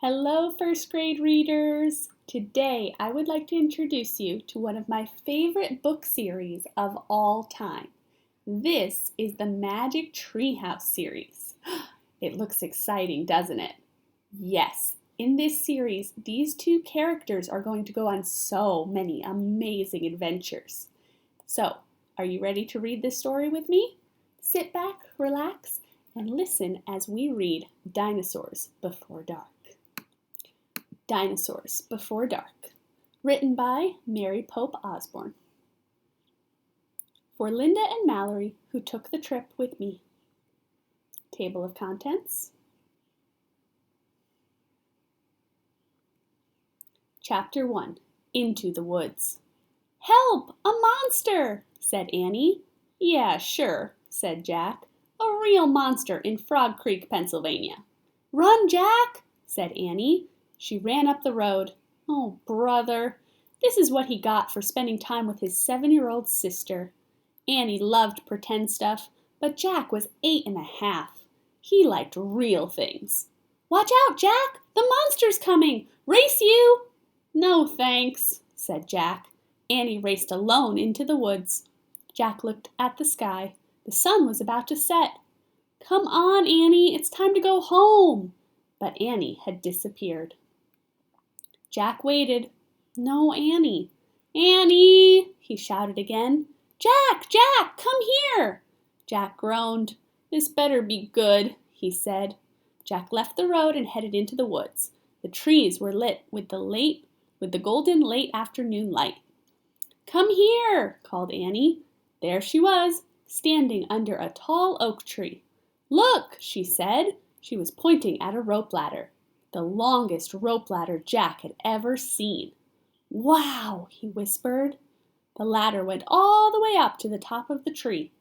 Hello, first grade readers! Today I would like to introduce you to one of my favorite book series of all time. This is the Magic Treehouse series. It looks exciting, doesn't it? Yes, in this series, these two characters are going to go on so many amazing adventures. So, are you ready to read this story with me? Sit back, relax, and listen as we read Dinosaurs Before Dark. Dinosaurs Before Dark, written by Mary Pope Osborne. For Linda and Mallory, who took the trip with me. Table of contents. Chapter 1, Into the Woods. Help! A monster! Said Annie. Yeah, sure, said Jack. A real monster in Frog Creek, Pennsylvania. Run, Jack! Said Annie. She ran up the road. Oh, brother! This is what he got for spending time with his 7-year-old sister. Annie loved pretend stuff, but Jack was 8 and a half. He liked real things. Watch out, Jack! The monster's coming! Race you! No, thanks, said Jack. Annie raced alone into the woods. Jack looked at the sky. The sun was about to set. Come on, Annie, it's time to go home. But Annie had disappeared. Jack waited. No Annie. Annie! He shouted again. Jack! Jack! Come here! Jack groaned. This better be good, he said. Jack left the road and headed into the woods. The trees were lit with the golden late afternoon light. Come here, called Annie. There she was, standing under a tall oak tree. Look, she said. She was pointing at a rope ladder. The longest rope ladder Jack had ever seen. Wow, he whispered. The ladder went all the way up to the top of the tree.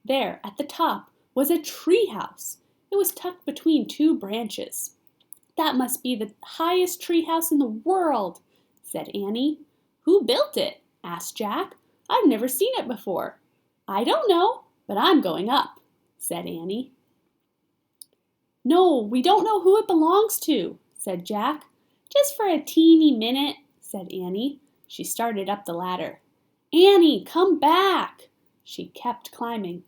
There, at the top, was a tree house. It was tucked between two branches. That must be the highest tree house in the world, said Annie. Who built it? Asked Jack. I've never seen it before. I don't know, but I'm going up, said Annie. No, we don't know who it belongs to, said Jack. Just for a teeny minute, said Annie. She started up the ladder. Annie, come back! She kept climbing.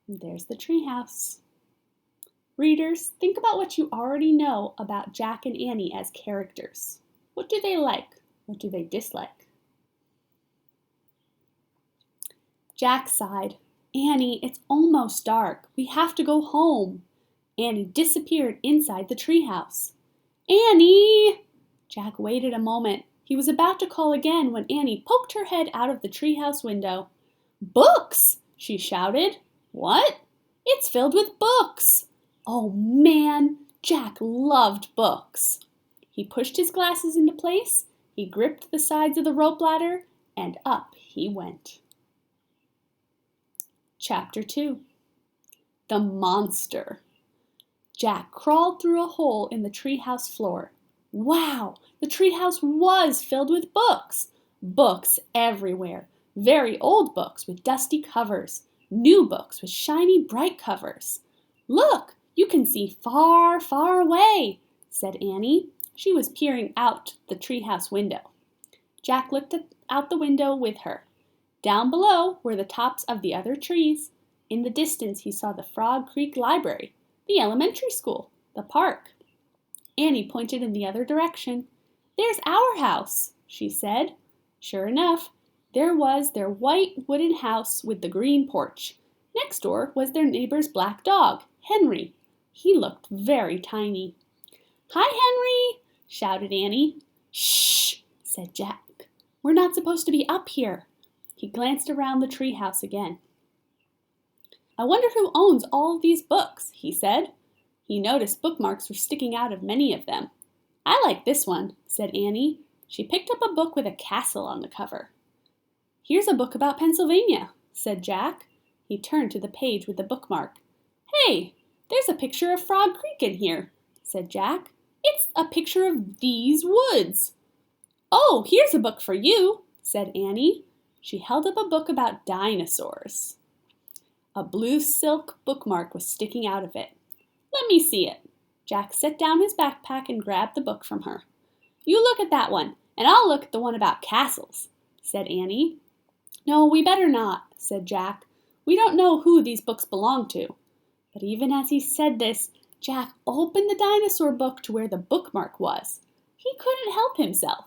There's the treehouse. Readers, think about what you already know about Jack and Annie as characters. What do they like? What do they dislike? Jack sighed. Annie, it's almost dark. We have to go home. Annie disappeared inside the treehouse. Annie! Jack waited a moment. He was about to call again when Annie poked her head out of the treehouse window. Books! She shouted. What? It's filled with books! Oh man, Jack loved books. He pushed his glasses into place, he gripped the sides of the rope ladder, and up he went. Chapter 2. The Monster. Jack crawled through a hole in the treehouse floor. Wow, the treehouse was filled with books. Books everywhere. Very old books with dusty covers. New books with shiny, bright covers. Look, you can see far, far away, said Annie. She was peering out the treehouse window. Jack looked out the window with her. Down below were the tops of the other trees. In the distance he saw the Frog Creek Library, the elementary school, the park. Annie pointed in the other direction. There's our house, she said. Sure enough, there was their white wooden house with the green porch. Next door was their neighbor's black dog, Henry. He looked very tiny. Hi, Henry, shouted Annie. Shh, said Jack. We're not supposed to be up here. He glanced around the treehouse again. I wonder who owns all of these books, he said. He noticed bookmarks were sticking out of many of them. I like this one, said Annie. She picked up a book with a castle on the cover. Here's a book about Pennsylvania, said Jack. He turned to the page with the bookmark. Hey, there's a picture of Frog Creek in here, said Jack. It's a picture of these woods. Oh, here's a book for you, said Annie. She held up a book about dinosaurs. A blue silk bookmark was sticking out of it. Let me see it. Jack set down his backpack and grabbed the book from her. "You look at that one, and I'll look at the one about castles," said Annie. "No, we better not," said Jack. "We don't know who these books belong to." But even as he said this, Jack opened the dinosaur book to where the bookmark was. He couldn't help himself.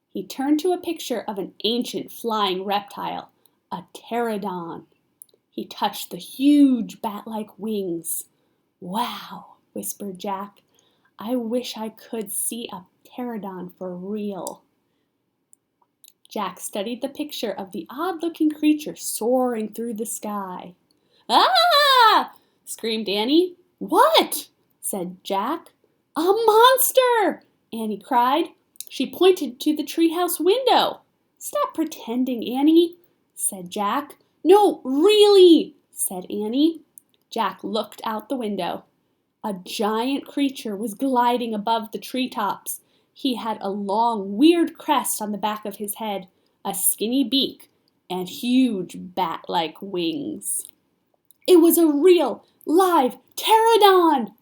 He turned to a picture of an ancient flying reptile, a pterodon. He touched the huge bat-like wings. "Wow," whispered Jack. "I wish I could see a pterodon for real." Jack studied the picture of the odd-looking creature soaring through the sky. "Ah!" screamed Annie. "What?" said Jack. "A monster!" Annie cried. She pointed to the treehouse window. "Stop pretending, Annie," said Jack. "No, really," said Annie. Jack looked out the window. A giant creature was gliding above the treetops. He had a long, weird crest on the back of his head, a skinny beak, and huge bat-like wings. It was a real, live pterodon!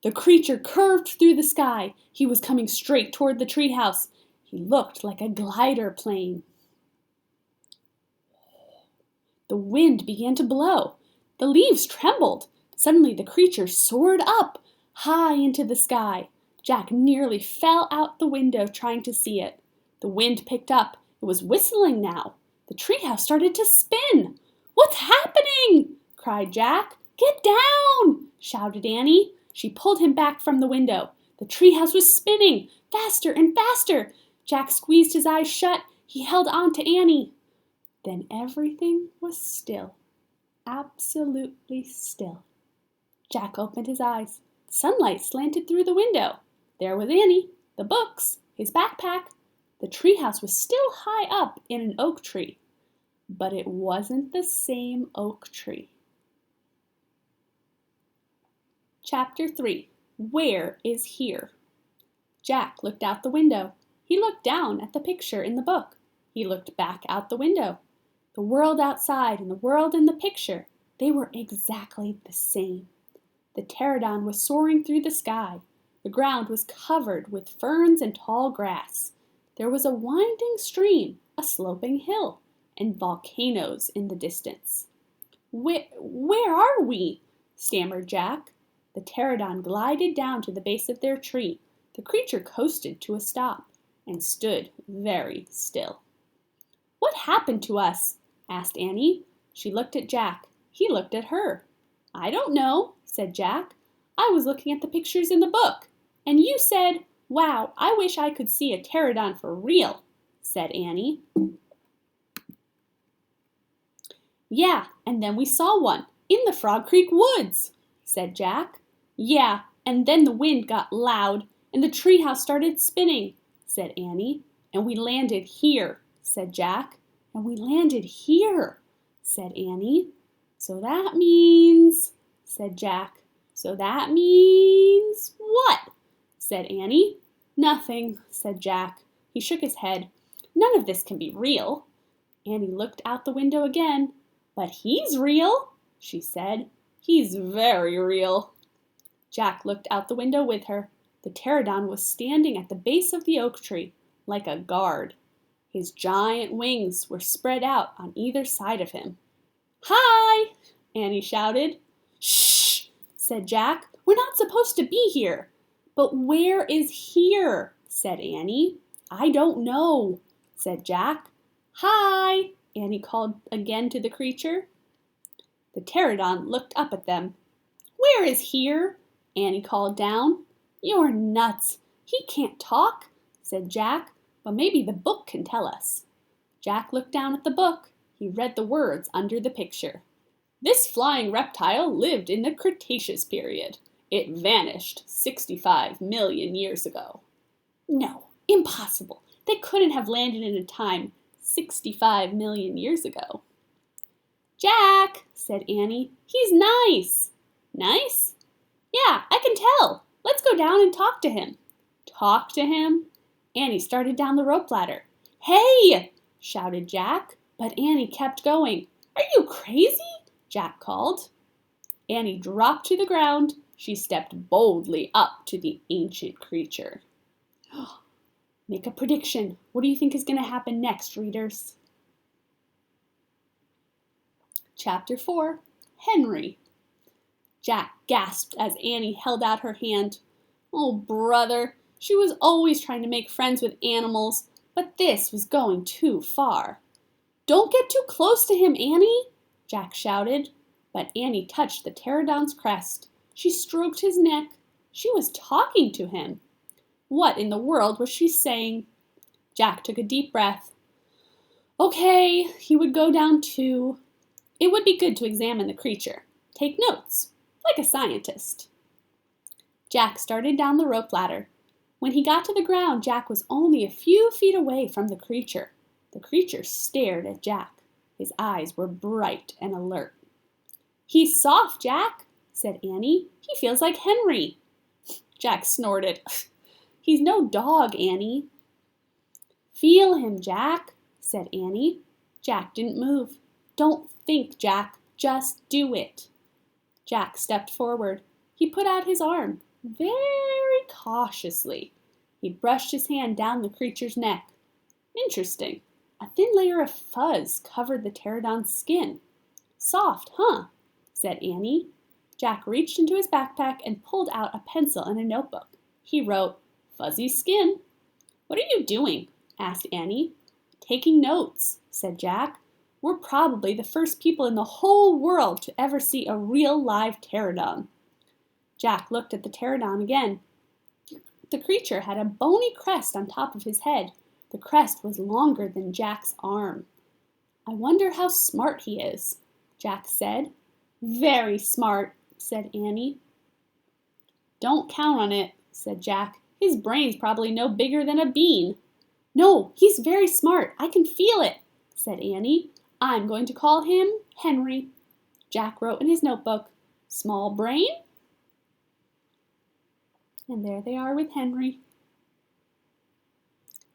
The creature curved through the sky. He was coming straight toward the treehouse. He looked like a glider plane. The wind began to blow. The leaves trembled. Suddenly the creature soared up, high into the sky. Jack nearly fell out the window trying to see it. The wind picked up. It was whistling now. The treehouse started to spin. "What's happening?" cried Jack. "Get down!" shouted Annie. She pulled him back from the window. The treehouse was spinning, faster and faster. Jack squeezed his eyes shut. He held on to Annie. Then everything was still, absolutely still. Jack opened his eyes. Sunlight slanted through the window. There was Annie, the books, his backpack. The treehouse was still high up in an oak tree, but it wasn't the same oak tree. Chapter 3. Where is Here? Jack looked out the window. He looked down at the picture in the book. He looked back out the window. The world outside and the world in the picture, they were exactly the same. The pterodon was soaring through the sky. The ground was covered with ferns and tall grass. There was a winding stream, a sloping hill, and volcanoes in the distance. Where are we?" stammered Jack. The pterodon glided down to the base of their tree. The creature coasted to a stop and stood very still. "What happened to us?" asked Annie. She looked at Jack. He looked at her. "I don't know," said Jack. "I was looking at the pictures in the book, and you said, 'Wow, I wish I could see a pterodon for real,'" said Annie. "Yeah, and then we saw one in the Frog Creek woods," said Jack. "Yeah, and then the wind got loud and the treehouse started spinning," said Annie. "And we landed here," said Jack. "And we landed here," said Annie. "So that means," said Jack. "So that means what?" said Annie. "Nothing," said Jack. He shook his head. "None of this can be real." Annie looked out the window again. "But he's real," she said. "He's very real." Jack looked out the window with her. The pterodon was standing at the base of the oak tree, like a guard. His giant wings were spread out on either side of him. "Hi!" Annie shouted. "Shh!" said Jack. "We're not supposed to be here." "But where is here?" said Annie. "I don't know," said Jack. "Hi!" Annie called again to the creature. The pterodon looked up at them. "Where is here?" Annie called down. "You're nuts. He can't talk," said Jack, "but maybe the book can tell us." Jack looked down at the book. He read the words under the picture. "This flying reptile lived in the Cretaceous period. It vanished 65 million years ago." No, impossible. They couldn't have landed in a time 65 million years ago. "Jack," said Annie, "he's nice." "Nice?" "Yeah, I can tell. Let's go down and talk to him." "Talk to him?" Annie started down the rope ladder. "Hey!" shouted Jack, but Annie kept going. "Are you crazy?" Jack called. Annie dropped to the ground. She stepped boldly up to the ancient creature. Make a prediction. What do you think is going to happen next, readers? Chapter 4, Henry. Jack gasped as Annie held out her hand. Oh, brother, she was always trying to make friends with animals, but this was going too far. Don't get too close to him, Annie, Jack shouted, but Annie touched the pterodon's crest. She stroked his neck. She was talking to him. What in the world was she saying? Jack took a deep breath. Okay, he would go down too. It would be good to examine the creature. Take notes, like a scientist. Jack started down the rope ladder. When he got to the ground, Jack was only a few feet away from the creature. The creature stared at Jack. His eyes were bright and alert. He's soft, Jack, said Annie. He feels like Henry. Jack snorted. He's no dog, Annie. Feel him, Jack, said Annie. Jack didn't move. Don't think, Jack. Just do it. Jack stepped forward. He put out his arm, very cautiously. He brushed his hand down the creature's neck. Interesting. A thin layer of fuzz covered the pterodon's skin. Soft, huh? Said Annie. Jack reached into his backpack and pulled out a pencil and a notebook. He wrote, "Fuzzy skin." "What are you doing?" asked Annie. "Taking notes," said Jack. "We're probably the first people in the whole world to ever see a real live pterodon." Jack looked at the pterodon again. The creature had a bony crest on top of his head. The crest was longer than Jack's arm. "I wonder how smart he is," Jack said. "Very smart," said Annie. "Don't count on it," said Jack. "His brain's probably no bigger than a bean." "No, he's very smart. I can feel it," said Annie. "I'm going to call him Henry." Jack wrote in his notebook, "Small brain." And there they are with Henry.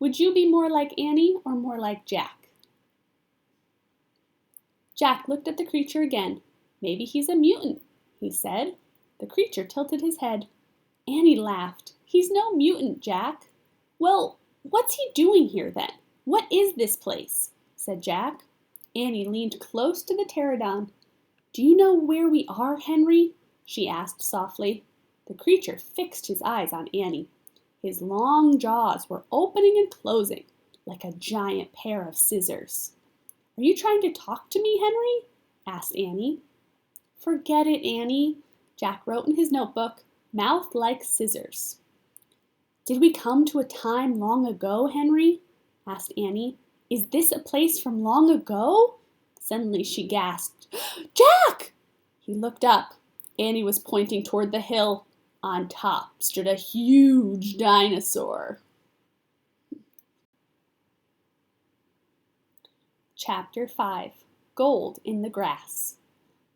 Would you be more like Annie or more like Jack? Jack looked at the creature again. "Maybe he's a mutant," he said. The creature tilted his head. Annie laughed. "He's no mutant, Jack." "Well, what's he doing here then? What is this place?" said Jack. Annie leaned close to the pterodon. "Do you know where we are, Henry?" she asked softly. The creature fixed his eyes on Annie. His long jaws were opening and closing like a giant pair of scissors. "Are you trying to talk to me, Henry?" asked Annie. "Forget it, Annie," Jack wrote in his notebook, "mouth like scissors." "Did we come to a time long ago, Henry?" asked Annie. "Is this a place from long ago?" Suddenly she gasped, "Jack!" He looked up. Annie was pointing toward the hill. On top stood a huge dinosaur. Chapter 5, Gold in the Grass.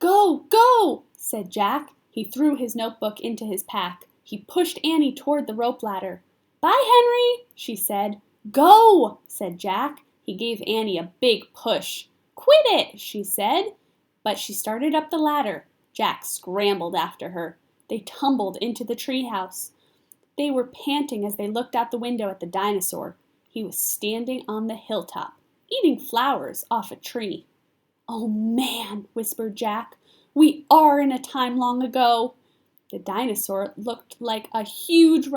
"Go, go!" said Jack. He threw his notebook into his pack. He pushed Annie toward the rope ladder. "Bye, Henry," she said. "Go," said Jack. He gave Annie a big push. "Quit it," she said. But she started up the ladder. Jack scrambled after her. They tumbled into the treehouse. They were panting as they looked out the window at the dinosaur. He was standing on the hilltop, eating flowers off a tree. "Oh man," whispered Jack, "we are in a time long ago." The dinosaur looked like a huge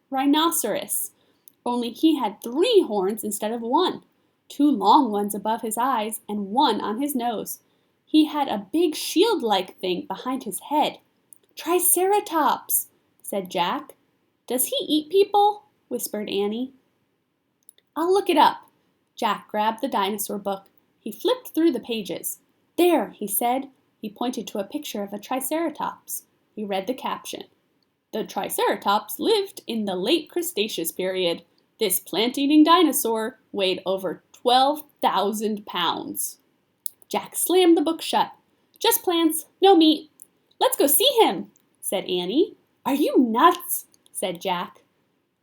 rhinoceros, only he had 3 horns instead of 1, 2 long ones above his eyes and 1 on his nose. He had a big shield-like thing behind his head. "Triceratops," said Jack. "Does he eat people?" whispered Annie. "I'll look it up." Jack grabbed the dinosaur book. He flipped through the pages. "There," he said. He pointed to a picture of a Triceratops. He read the caption. "The Triceratops lived in the late Cretaceous period. This plant-eating dinosaur weighed over 12,000 pounds. Jack slammed the book shut. "Just plants, no meat." "Let's go see him," said Annie. "Are you nuts?" said Jack.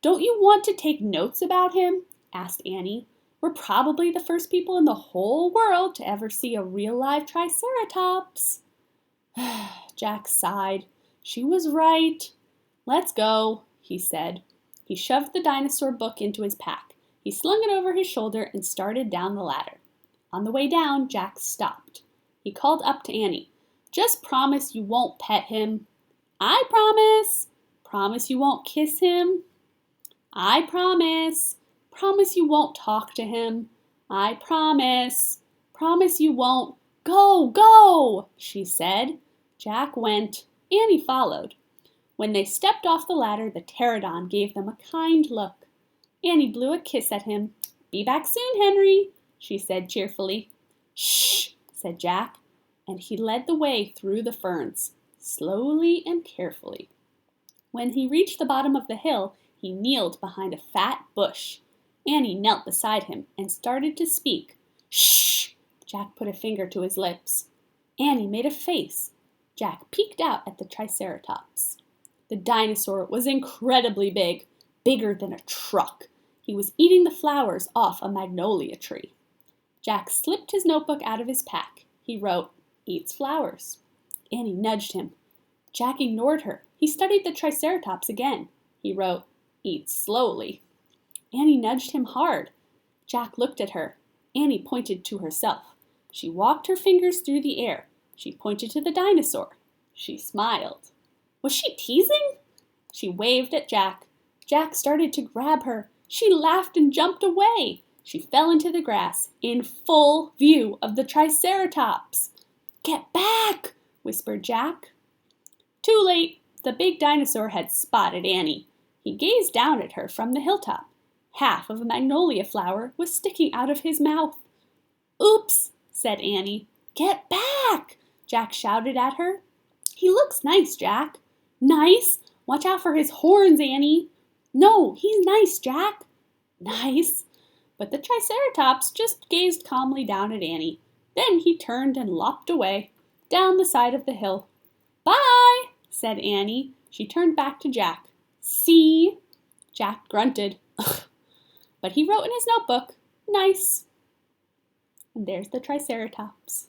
"Don't you want to take notes about him?" asked Annie. "We're probably the first people in the whole world to ever see a real live Triceratops." Jack sighed. She was right. Let's go, he said. He shoved the dinosaur book into his pack. He slung it over his shoulder and started down the ladder. On the way down, Jack stopped. He called up to Annie. Just promise you won't pet him. I promise. Promise you won't kiss him. I promise. Promise you won't talk to him. I promise. Promise you won't. Go, go, she said. Jack went. Annie followed. When they stepped off the ladder, the pterodon gave them a kind look. Annie blew a kiss at him. Be back soon, Henry, she said cheerfully. Shh, said Jack, and he led the way through the ferns, slowly and carefully. When he reached the bottom of the hill, he kneeled behind a fat bush. Annie knelt beside him and started to speak. Shh! Jack put a finger to his lips. Annie made a face. Jack peeked out at the Triceratops. The dinosaur was incredibly big, bigger than a truck. He was eating the flowers off a magnolia tree. Jack slipped his notebook out of his pack. He wrote, Eats flowers. Annie nudged him. Jack ignored her. He studied the Triceratops again. He wrote, Eats slowly. Annie nudged him hard. Jack looked at her. Annie pointed to herself. She walked her fingers through the air. She pointed to the dinosaur. She smiled. Was she teasing? She waved at Jack. Jack started to grab her. She laughed and jumped away. She fell into the grass in full view of the Triceratops. Get back, whispered Jack. Too late. The big dinosaur had spotted Annie. He gazed down at her from the hilltop. Half of a magnolia flower was sticking out of his mouth. Oops, said Annie. Get back, Jack shouted at her. He looks nice, Jack. Nice? Watch out for his horns, Annie. No, he's nice, Jack. Nice. But the Triceratops just gazed calmly down at Annie. Then he turned and lopped away, down the side of the hill. Bye, said Annie. She turned back to Jack. See? Jack grunted. But he wrote in his notebook, nice. And there's the Triceratops.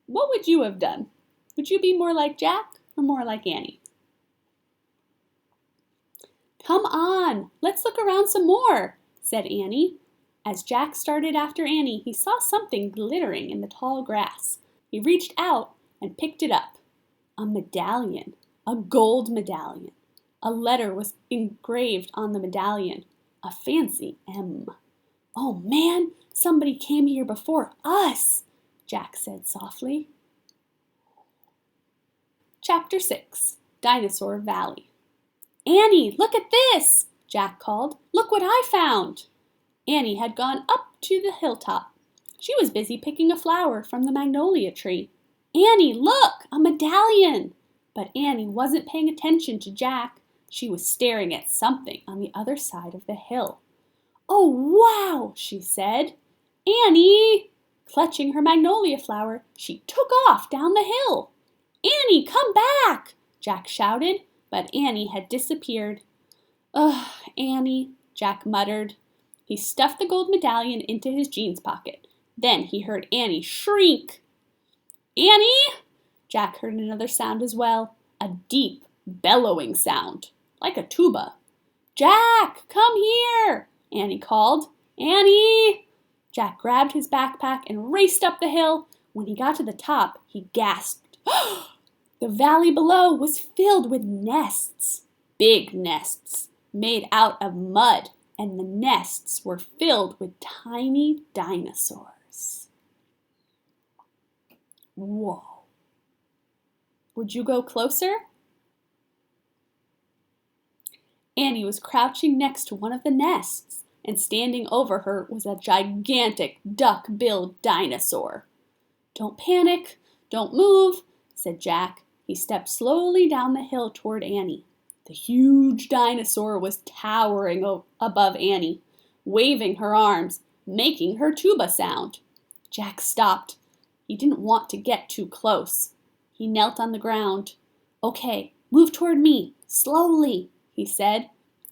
What would you have done? Would you be more like Jack or more like Annie? Come on, let's look around some more, said Annie. As Jack started after Annie, he saw something glittering in the tall grass. He reached out and picked it up. A medallion, a gold medallion. A letter was engraved on the medallion, a fancy M. Oh man, somebody came here before us, Jack said softly. Chapter 6, Dinosaur Valley. Annie, look at this, Jack called. Look what I found. Annie had gone up to the hilltop. She was busy picking a flower from the magnolia tree. Annie, look, a medallion! But Annie wasn't paying attention to Jack. She was staring at something on the other side of the hill. Oh, wow, she said. Annie! Clutching her magnolia flower, she took off down the hill. Annie, come back! Jack shouted, but Annie had disappeared. Ugh, Annie, Jack muttered. He stuffed the gold medallion into his jeans pocket. Then he heard Annie shriek. Annie! Jack heard another sound as well, a deep, bellowing sound, like a tuba. Jack, come here, Annie called. Annie! Jack grabbed his backpack and raced up the hill. When he got to the top, he gasped. The valley below was filled with nests, big nests, made out of mud, and the nests were filled with tiny dinosaurs. Whoa. Would you go closer? Annie was crouching next to one of the nests, and standing over her was a gigantic duck-billed dinosaur. Don't panic, don't move, said Jack. He stepped slowly down the hill toward Annie. The huge dinosaur was towering above Annie, waving her arms, making her tuba sound. Jack stopped. He didn't want to get too close. He knelt on the ground. Okay, move toward me, slowly, he said.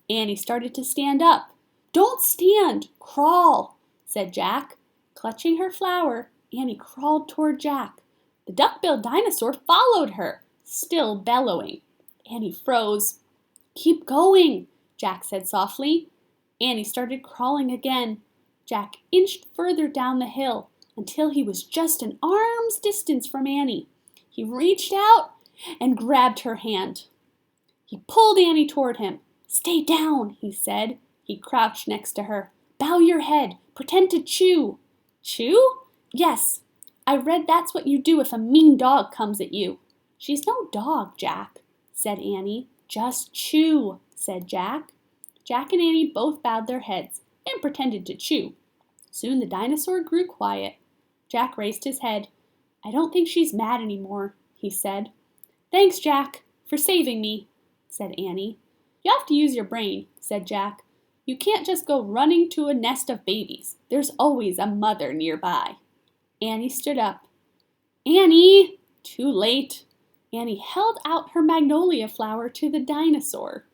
Annie started to stand up. Don't stand, crawl, said Jack. Clutching her flower, Annie crawled toward Jack. The duck-billed dinosaur followed her, still bellowing. Annie froze. "Keep going," Jack said softly. Annie started crawling again. Jack inched further down the hill until he was just an arm's distance from Annie. He reached out and grabbed her hand. He pulled Annie toward him. "Stay down," he said. He crouched next to her. "Bow your head. Pretend to chew." "Chew?" "Yes. I read that's what you do if a mean dog comes at you." "She's no dog, Jack," said Annie. "Just chew," said Jack. Jack and Annie both bowed their heads and pretended to chew. Soon the dinosaur grew quiet. Jack raised his head. "I don't think she's mad anymore," he said. "Thanks, Jack, for saving me," said Annie. "You have to use your brain," said Jack. "You can't just go running to a nest of babies. There's always a mother nearby." Annie stood up. "Annie!" Too late. Annie held out her magnolia flower to the dinosaur.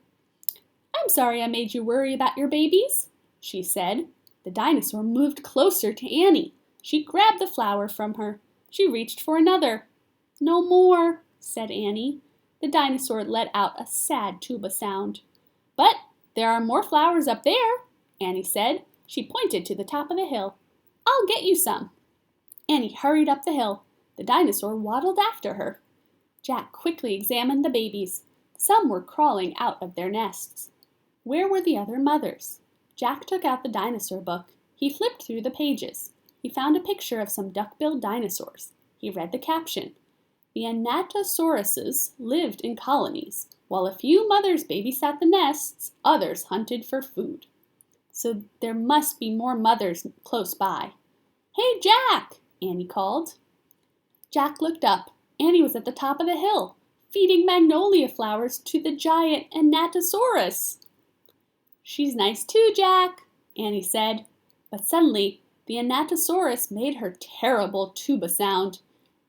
"I'm sorry I made you worry about your babies," she said. The dinosaur moved closer to Annie. She grabbed the flower from her. She reached for another. "No more," said Annie. The dinosaur let out a sad tuba sound. "But there are more flowers up there," Annie said. She pointed to the top of the hill. "I'll get you some." Annie hurried up the hill. The dinosaur waddled after her. Jack quickly examined the babies. Some were crawling out of their nests. Where were the other mothers? Jack took out the dinosaur book. He flipped through the pages. He found a picture of some duck-billed dinosaurs. He read the caption. The Anatosauruses lived in colonies. While a few mothers babysat the nests, others hunted for food. So there must be more mothers close by. "Hey, Jack!" Annie called. Jack looked up. Annie was at the top of the hill, feeding magnolia flowers to the giant Anatosaurus. "She's nice too, Jack," Annie said. But suddenly, the Anatosaurus made her terrible tuba sound.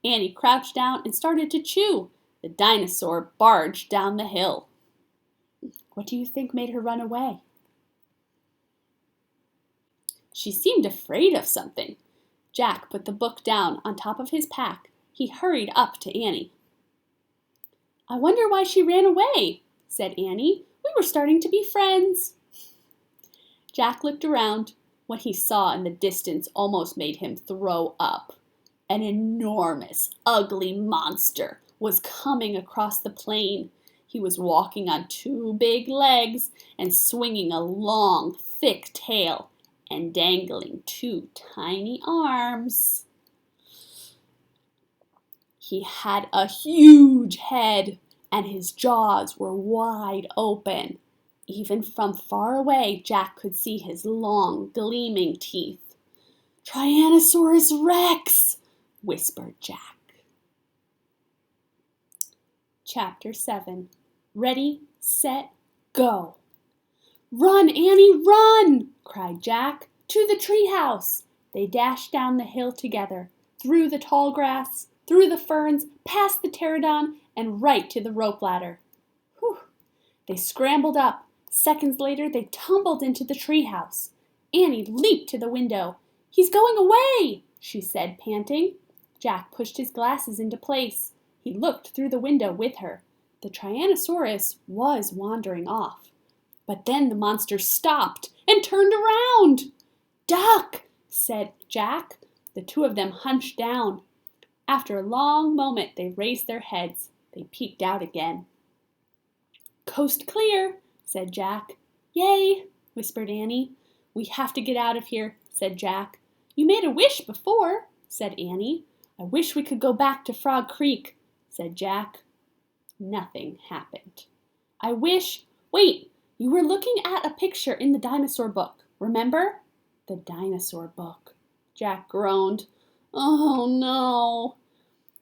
Annie crouched down and started to chew. The dinosaur barged down the hill. What do you think made her run away? She seemed afraid of something. Jack put the book down on top of his pack. He hurried up to Annie. "I wonder why she ran away," said Annie. "We were starting to be friends." Jack looked around. What he saw in the distance almost made him throw up. An enormous, ugly monster was coming across the plain. He was walking on two big legs and swinging a long, thick tail and dangling two tiny arms. He had a huge head, and his jaws were wide open. Even from far away, Jack could see his long, gleaming teeth. "Tyrannosaurus Rex!" whispered Jack. Chapter 7. Ready, Set, Go! "Run, Annie, run!" cried Jack. "To the treehouse!" They dashed down the hill together, through the tall grass, through the ferns, past the pterodon, and right to the rope ladder. Whew! They scrambled up. Seconds later, they tumbled into the treehouse. Annie leaped to the window. "He's going away!" she said, panting. Jack pushed his glasses into place. He looked through the window with her. The Tyrannosaurus was wandering off. But then the monster stopped and turned around. "Duck!" said Jack. The two of them hunched down. After a long moment, they raised their heads. They peeked out again. "Coast clear," said Jack. "Yay," whispered Annie. "We have to get out of here," said Jack. "You made a wish before," said Annie. "I wish we could go back to Frog Creek," said Jack. Nothing happened. Wait, you were looking at a picture in the dinosaur book, remember?" "The dinosaur book," Jack groaned. "Oh no.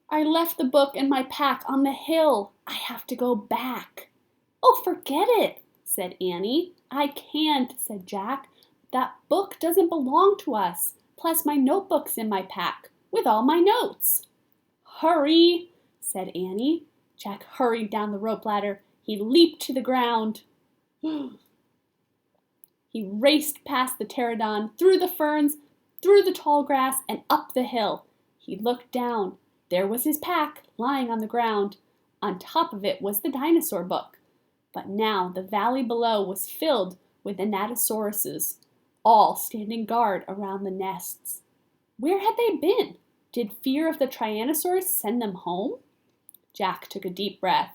I left the book and my pack on the hill. I have to go back." "Oh, forget it," said Annie. "I can't," said Jack. "That book doesn't belong to us. Plus my notebook's in my pack, with all my notes." "Hurry," said Annie. Jack hurried down the rope ladder. He leaped to the ground. He raced past the pterodon, through the ferns, through the tall grass, and up the hill. He looked down. There was his pack, lying on the ground. On top of it was the dinosaur book. But now the valley below was filled with Anatosauruses, all standing guard around the nests. Where had they been? Did fear of the Tyrannosaurus send them home? Jack took a deep breath.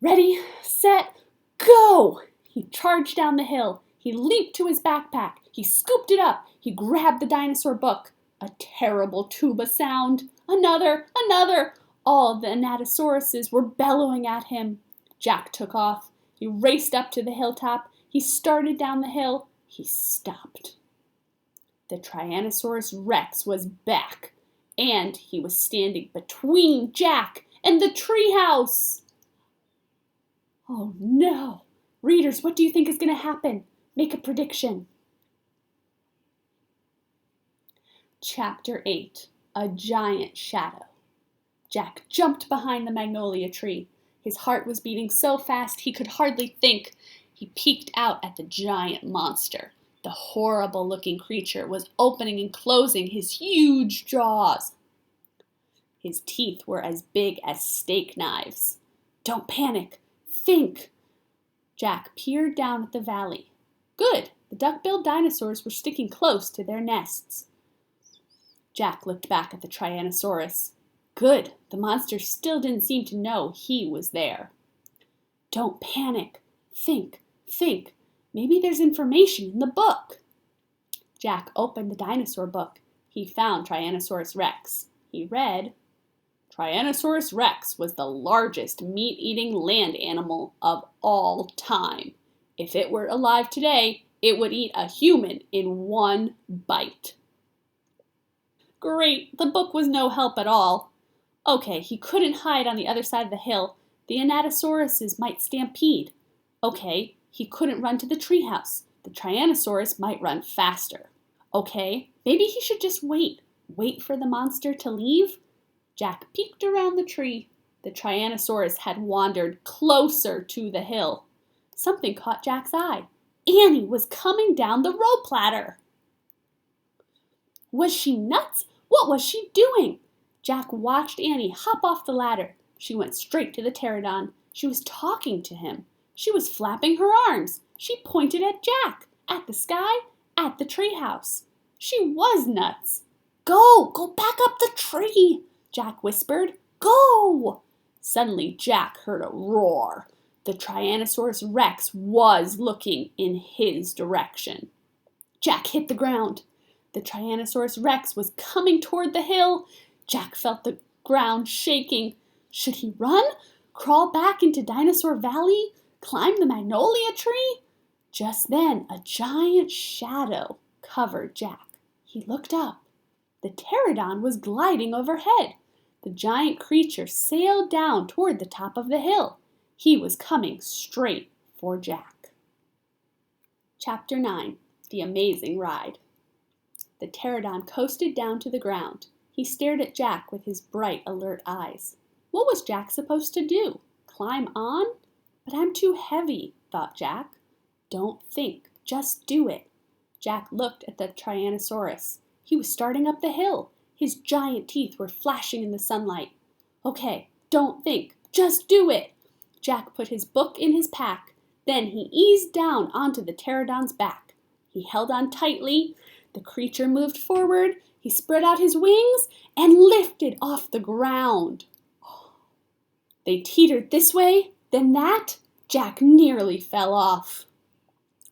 Ready, set, go! He charged down the hill. He leaped to his backpack. He scooped it up. He grabbed the dinosaur book. A terrible tuba sound. Another, another. All the Anatosauruses were bellowing at him. Jack took off. He raced up to the hilltop. He started down the hill. He stopped. The Tyrannosaurus Rex was back, and he was standing between Jack and the treehouse. Oh no! Readers, what do you think is going to happen? Make a prediction. Chapter 8, A Giant Shadow. Jack jumped behind the magnolia tree. His heart was beating so fast he could hardly think. He peeked out at the giant monster. The horrible-looking creature was opening and closing his huge jaws. His teeth were as big as steak knives. Don't panic. Think. Jack peered down at the valley. Good. The duck-billed dinosaurs were sticking close to their nests. Jack looked back at the Tyrannosaurus. Good. The monster still didn't seem to know he was there. Don't panic. Think. Think. Maybe there's information in the book. Jack opened the dinosaur book. He found Tyrannosaurus Rex. He read, Tyrannosaurus Rex was the largest meat-eating land animal of all time. If it were alive today, it would eat a human in one bite. Great, the book was no help at all. Okay, he couldn't hide on the other side of the hill. The Anatosauruses might stampede. Okay, he couldn't run to the treehouse. The Tyrannosaurus might run faster. Okay, maybe he should just wait. Wait for the monster to leave? Jack peeked around the tree. The Tyrannosaurus had wandered closer to the hill. Something caught Jack's eye. Annie was coming down the rope ladder. Was she nuts? What was she doing? Jack watched Annie hop off the ladder. She went straight to the pterodon. She was talking to him. She was flapping her arms. She pointed at Jack, at the sky, at the treehouse. She was nuts. Go back up the tree, Jack whispered. Go! Suddenly Jack heard a roar. The Tyrannosaurus Rex was looking in his direction. Jack hit the ground. The Tyrannosaurus Rex was coming toward the hill. Jack felt the ground shaking. Should he run? Crawl back into Dinosaur Valley? Climb the magnolia tree? Just then, a giant shadow covered Jack. He looked up. The pterodon was gliding overhead. The giant creature sailed down toward the top of the hill. He was coming straight for Jack. Chapter 9, The Amazing Ride. The pterodon coasted down to the ground. He stared at Jack with his bright, alert eyes. What was Jack supposed to do? Climb on? But I'm too heavy, thought Jack. Don't think, just do it. Jack looked at the Tyrannosaurus. He was starting up the hill. His giant teeth were flashing in the sunlight. Okay, don't think, just do it. Jack put his book in his pack. Then he eased down onto the pterodon's back. He held on tightly. The creature moved forward. He spread out his wings and lifted off the ground. They teetered this way, then that. Jack nearly fell off.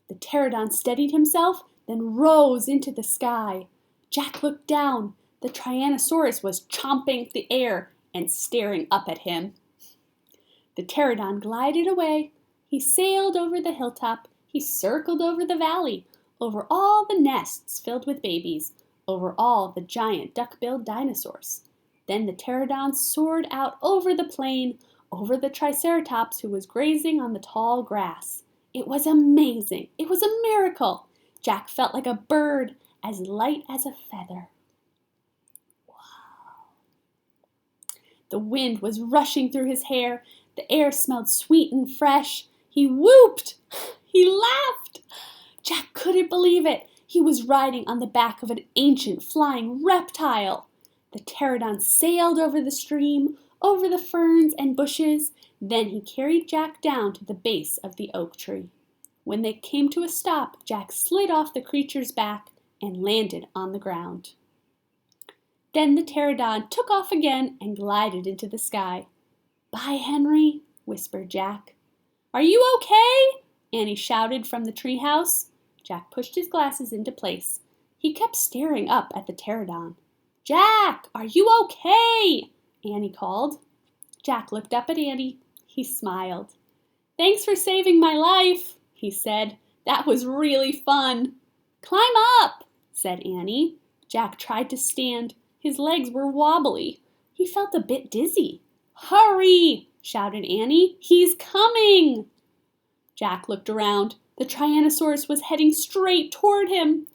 The pterodon steadied himself, then rose into the sky. Jack looked down. The Tyrannosaurus was chomping the air and staring up at him. The pterodon glided away. He sailed over the hilltop. He circled over the valley, over all the nests filled with babies, over all the giant duck-billed dinosaurs. Then the pterodon soared out over the plain, over the Triceratops who was grazing on the tall grass. It was amazing. It was a miracle. Jack felt like a bird, as light as a feather. Wow. The wind was rushing through his hair. The air smelled sweet and fresh. He whooped. He laughed. Jack couldn't believe it. He was riding on the back of an ancient flying reptile. The pterodon sailed over the stream, over the ferns and bushes. Then he carried Jack down to the base of the oak tree. When they came to a stop, Jack slid off the creature's back and landed on the ground. Then the pterodon took off again and glided into the sky. "Bye, Henry," whispered Jack. "Are you okay?" Annie shouted from the treehouse. Jack pushed his glasses into place. He kept staring up at the pterodon. "Jack, are you okay?" Annie called. Jack looked up at Annie. He smiled. "Thanks for saving my life," he said. "That was really fun." "Climb up," said Annie. Jack tried to stand. His legs were wobbly. He felt a bit dizzy. "Hurry!" shouted Annie. "He's coming!" Jack looked around. The Tyrannosaurus was heading straight toward him.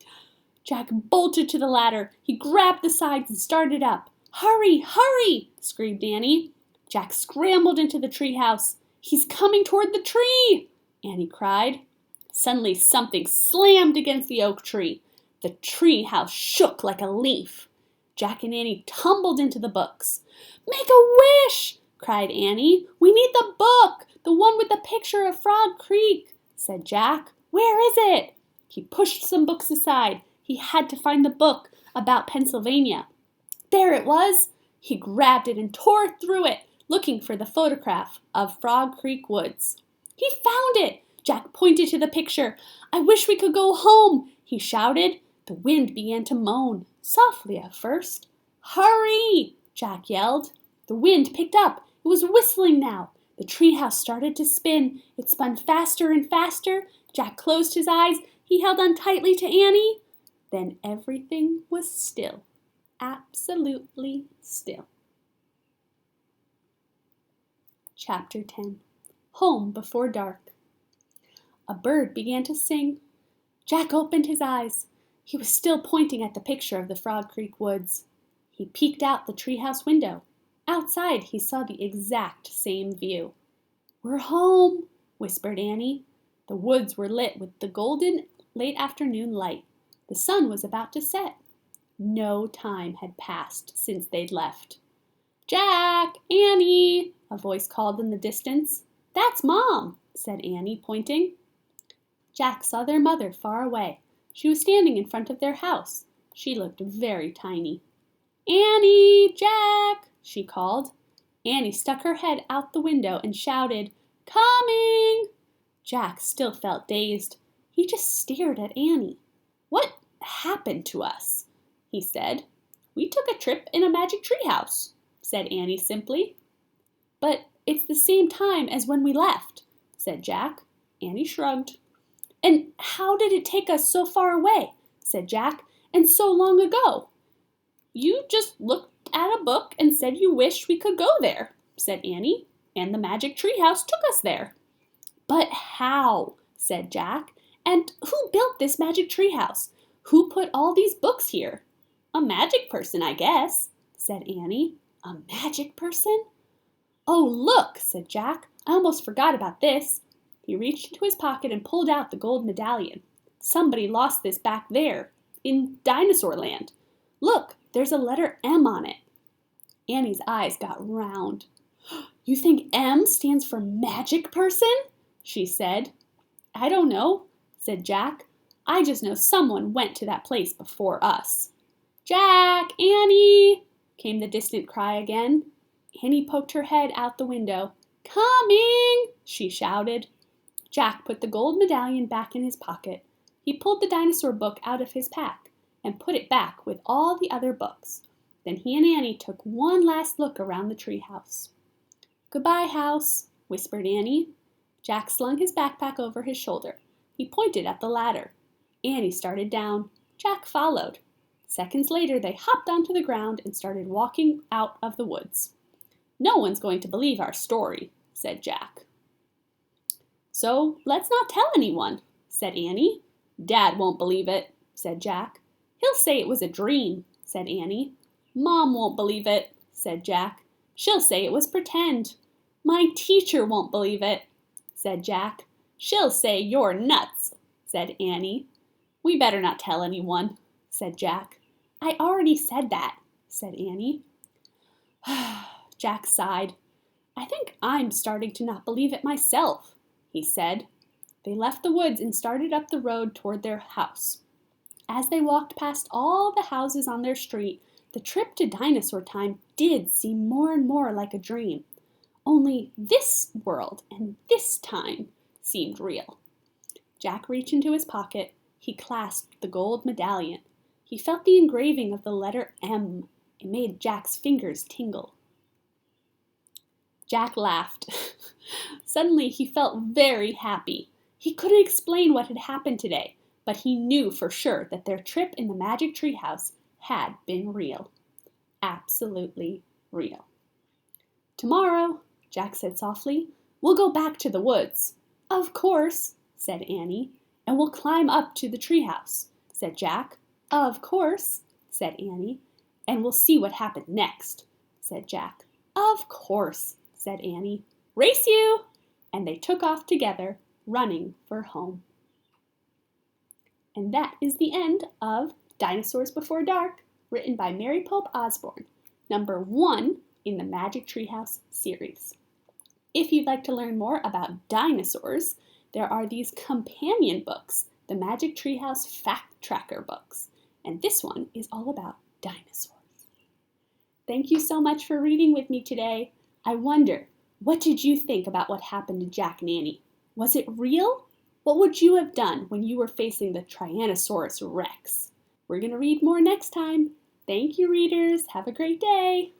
Jack bolted to the ladder. He grabbed the sides and started up. "Hurry! Hurry!" screamed Annie. Jack scrambled into the treehouse. "He's coming toward the tree!" Annie cried. Suddenly something slammed against the oak tree. The treehouse shook like a leaf. Jack and Annie tumbled into the books. "Make a wish!" cried Annie. "We need the book, the one with the picture of Frog Creek," said Jack. "Where is it?" He pushed some books aside. He had to find the book about Pennsylvania. There it was. He grabbed it and tore through it, looking for the photograph of Frog Creek woods. He found it. Jack pointed to the picture. "I wish we could go home," he shouted. The wind began to moan, softly at first. "Hurry!" Jack yelled. The wind picked up. It was whistling now. The treehouse started to spin. It spun faster and faster. Jack closed his eyes. He held on tightly to Annie. Then everything was still. Absolutely still. Chapter 10. Home Before Dark. A bird began to sing. Jack opened his eyes. He was still pointing at the picture of the Frog Creek woods. He peeked out the treehouse window. Outside, he saw the exact same view. "We're home," whispered Annie. The woods were lit with the golden late afternoon light. The sun was about to set. No time had passed since they'd left. "Jack! Annie!" a voice called in the distance. "That's Mom," said Annie, pointing. Jack saw their mother far away. She was standing in front of their house. She looked very tiny. "Annie! Jack!" she called. Annie stuck her head out the window and shouted, "Coming!" Jack still felt dazed. He just stared at Annie. "What happened to us?" he said. "We took a trip in a magic treehouse," said Annie simply. "But it's the same time as when we left," said Jack. Annie shrugged. "And how did it take us so far away?" said Jack. "And so long ago?" "You just looked at a book and said you wished we could go there," said Annie. "And the magic treehouse took us there." "But how?" said Jack. "And who built this magic treehouse? Who put all these books here?" "A magic person, I guess," said Annie. "A magic person?" "Oh, look," said Jack. "I almost forgot about this." He reached into his pocket and pulled out the gold medallion. "Somebody lost this back there, in Dinosaur Land. Look, there's a letter M on it." Annie's eyes got round. "You think M stands for magic person?" she said. "I don't know," said Jack. "I just know someone went to that place before us." "Jack! Annie!" came the distant cry again. Annie poked her head out the window. "Coming!" she shouted. Jack put the gold medallion back in his pocket. He pulled the dinosaur book out of his pack and put it back with all the other books. Then he and Annie took one last look around the treehouse. "Goodbye, house," whispered Annie. Jack slung his backpack over his shoulder. He pointed at the ladder. Annie started down. Jack followed. Seconds later, they hopped onto the ground and started walking out of the woods. "No one's going to believe our story," said Jack. "So let's not tell anyone," said Annie. "Dad won't believe it," said Jack. "He'll say it was a dream," said Annie. "Mom won't believe it," said Jack. "She'll say it was pretend." "My teacher won't believe it," said Jack. "She'll say you're nuts," said Annie. "We better not tell anyone," said Jack. "I already said that," said Annie. Jack sighed. I think I'm starting to not believe it myself, he said. They left the woods and started up the road toward their house. As they walked past all the houses on their street, the trip to Dinosaur Time did seem more and more like a dream. Only this world and this time seemed real. Jack reached into his pocket. He clasped the gold medallion. He felt the engraving of the letter M. It made Jack's fingers tingle. Jack laughed. Suddenly he felt very happy. He couldn't explain what had happened today, but he knew for sure that their trip in the magic treehouse had been real. Absolutely real. Tomorrow, Jack said softly, we'll go back to the woods. Of course, said Annie. And we'll climb up to the treehouse, said Jack. Of course, said Annie. And we'll see what happened next, said Jack. Of course, said Annie. Race you! And they took off together, running for home. And that is the end of Dinosaurs Before Dark, written by Mary Pope Osborne, number 1 in the Magic Treehouse series. If you'd like to learn more about dinosaurs, there are these companion books, the Magic Treehouse Fact Tracker books, and this one is all about dinosaurs. Thank you so much for reading with me today. I wonder, what did you think about what happened to Jack and Annie? Was it real? What would you have done when you were facing the Tyrannosaurus Rex? We're going to read more next time. Thank you, readers. Have a great day.